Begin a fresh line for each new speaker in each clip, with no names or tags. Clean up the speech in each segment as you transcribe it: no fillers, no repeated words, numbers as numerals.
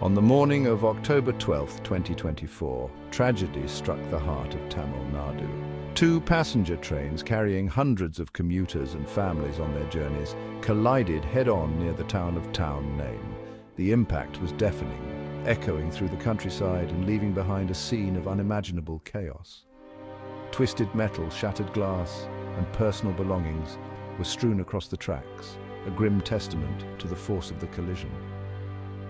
On the morning of October 12, 2024, tragedy struck the heart of Tamil Nadu. Two passenger trains carrying hundreds of commuters and families on their journeys collided head-on near the town of Town Name. The impact was deafening, echoing through the countryside and leaving behind a scene of unimaginable chaos. Twisted metal, shattered glass, and personal belongings were strewn across the tracks, a grim testament to the force of the collision.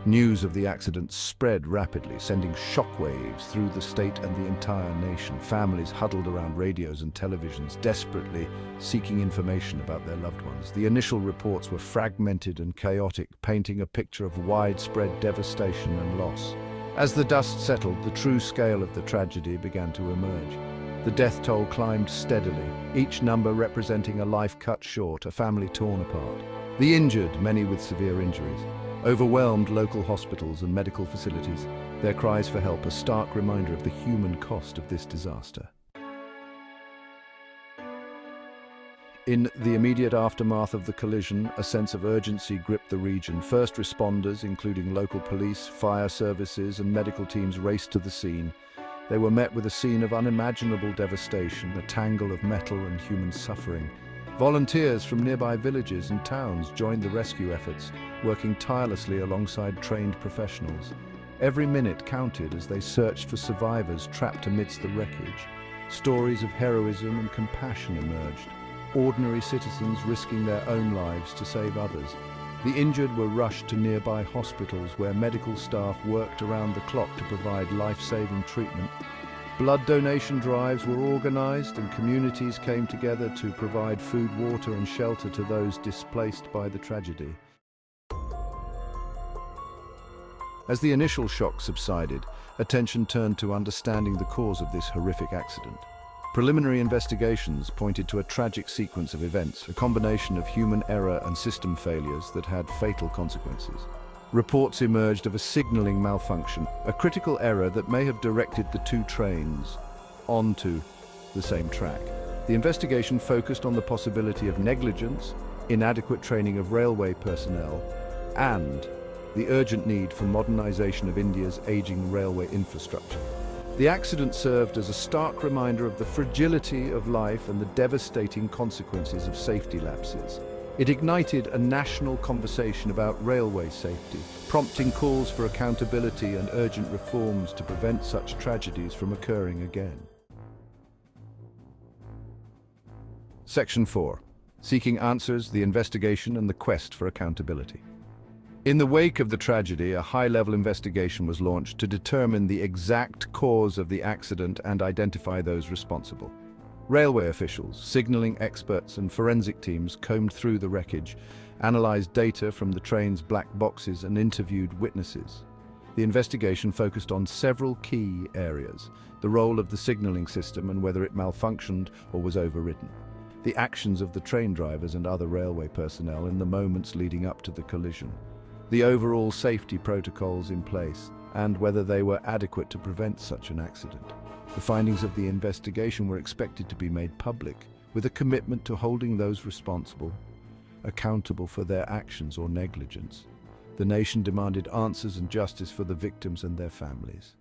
News of the accident spread rapidly, sending shockwaves through the state and the entire nation. Families huddled around radios and televisions, desperately seeking information about their loved ones. The initial reports were fragmented and chaotic, painting a picture of widespread devastation and loss. As the dust settled, the true scale of the tragedy began to emerge. The death toll climbed steadily, each number representing a life cut short, a family torn apart. The injured, many with severe injuries, overwhelmed local hospitals and medical facilities, their cries for help a stark reminder of the human cost of this disaster. In the immediate aftermath of the collision, a sense of urgency gripped the region. First responders, including local police, fire services, and medical teams, raced to the scene. They were met with a scene of unimaginable devastation, a tangle of metal and human suffering. Volunteers from nearby villages and towns joined the rescue efforts, working tirelessly alongside trained professionals. Every minute counted as they searched for survivors trapped amidst the wreckage. Stories of heroism and compassion emerged, ordinary citizens risking their own lives to save others. The injured were rushed to nearby hospitals where medical staff worked around the clock to provide life-saving treatment. Blood donation drives were organized and communities came together to provide food, water and shelter to those displaced by the tragedy. As the initial shock subsided, attention turned to understanding the cause of this horrific accident. Preliminary investigations pointed to a tragic sequence of events, a combination of human error and system failures that had fatal consequences. Reports emerged of a signaling malfunction, a critical error that may have directed the two trains onto the same track. The investigation focused on the possibility of negligence, inadequate training of railway personnel, and the urgent need for modernization of India's aging railway infrastructure. The accident served as a stark reminder of the fragility of life and the devastating consequences of safety lapses. It ignited a national conversation about railway safety, prompting calls for accountability and urgent reforms to prevent such tragedies from occurring again. Section 4. Seeking answers, the investigation and the quest for accountability. In the wake of the tragedy, a high-level investigation was launched to determine the exact cause of the accident and identify those responsible. Railway officials, signaling experts and forensic teams combed through the wreckage, analyzed data from the train's black boxes and interviewed witnesses. The investigation focused on several key areas: the role of the signaling system and whether it malfunctioned or was overridden, the actions of the train drivers and other railway personnel in the moments leading up to the collision, the overall safety protocols in place, and whether they were adequate to prevent such an accident. The findings of the investigation were expected to be made public, with a commitment to holding those responsible accountable for their actions or negligence. The nation demanded answers and justice for the victims and their families.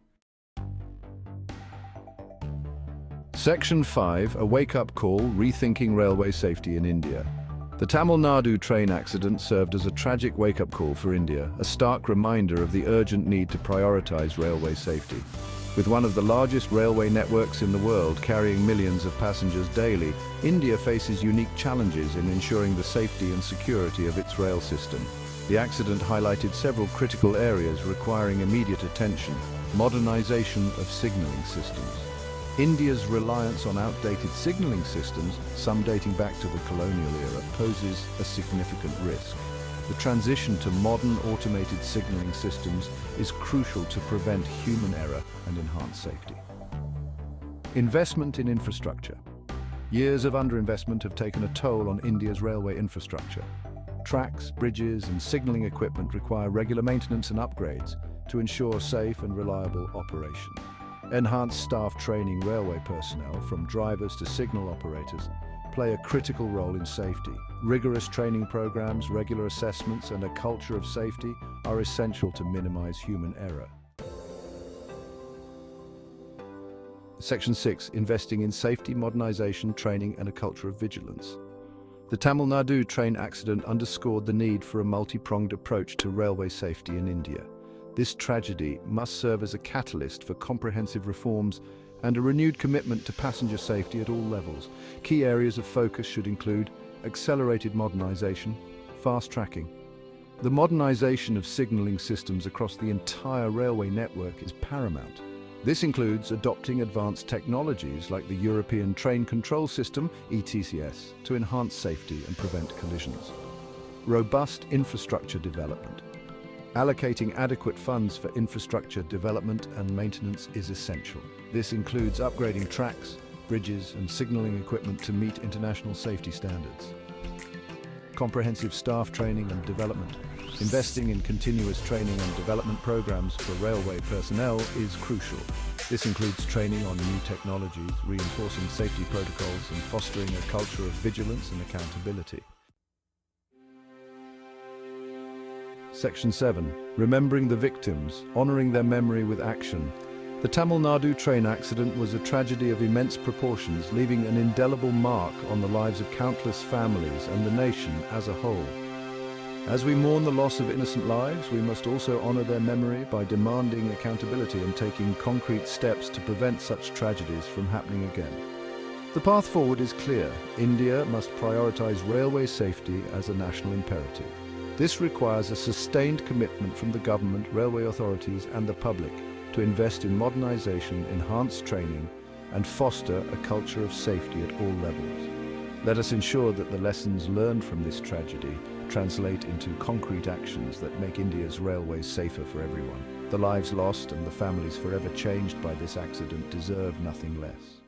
Section 5. A wake-up call, rethinking railway safety in India. The Tamil Nadu train accident served as a tragic wake-up call for India, a stark reminder of the urgent need to prioritize railway safety. With one of the largest railway networks in the world carrying millions of passengers daily, India faces unique challenges in ensuring the safety and security of its rail system. The accident highlighted several critical areas requiring immediate attention: modernization of signaling systems. India's reliance on outdated signaling systems, some dating back to the colonial era, poses a significant risk. The transition to modern automated signaling systems is crucial to prevent human error and enhance safety. Investment in infrastructure. Years of underinvestment have taken a toll on India's railway infrastructure. Tracks, bridges, and signaling equipment require regular maintenance and upgrades to ensure safe and reliable operation. Enhanced staff training railway personnel, from drivers to signal operators, play a critical role in safety. Rigorous training programs, regular assessments, and a culture of safety are essential to minimize human error. Section 6. Investing in safety, modernization, training, and a culture of vigilance. The Tamil Nadu train accident underscored the need for a multi-pronged approach to railway safety in India. This tragedy must serve as a catalyst for comprehensive reforms and a renewed commitment to passenger safety at all levels. Key areas of focus should include accelerated modernization, fast tracking. The modernization of signaling systems across the entire railway network is paramount. This includes adopting advanced technologies like the European Train Control System, ETCS, to enhance safety and prevent collisions. Robust infrastructure development. Allocating adequate funds for infrastructure development and maintenance is essential. This includes upgrading tracks, bridges, and signaling equipment to meet international safety standards. Comprehensive staff training and development. Investing in continuous training and development programs for railway personnel is crucial. This includes training on new technologies, reinforcing safety protocols, and fostering a culture of vigilance and accountability. Section 7. Remembering the victims, honoring their memory with action. The Tamil Nadu train accident was a tragedy of immense proportions, leaving an indelible mark on the lives of countless families and the nation as a whole. As we mourn the loss of innocent lives, we must also honor their memory by demanding accountability and taking concrete steps to prevent such tragedies from happening again. The path forward is clear. India must prioritize railway safety as a national imperative. This requires a sustained commitment from the government, railway authorities, and the public to invest in modernization, enhanced training, and foster a culture of safety at all levels. Let us ensure that the lessons learned from this tragedy translate into concrete actions that make India's railways safer for everyone. The lives lost and the families forever changed by this accident deserve nothing less.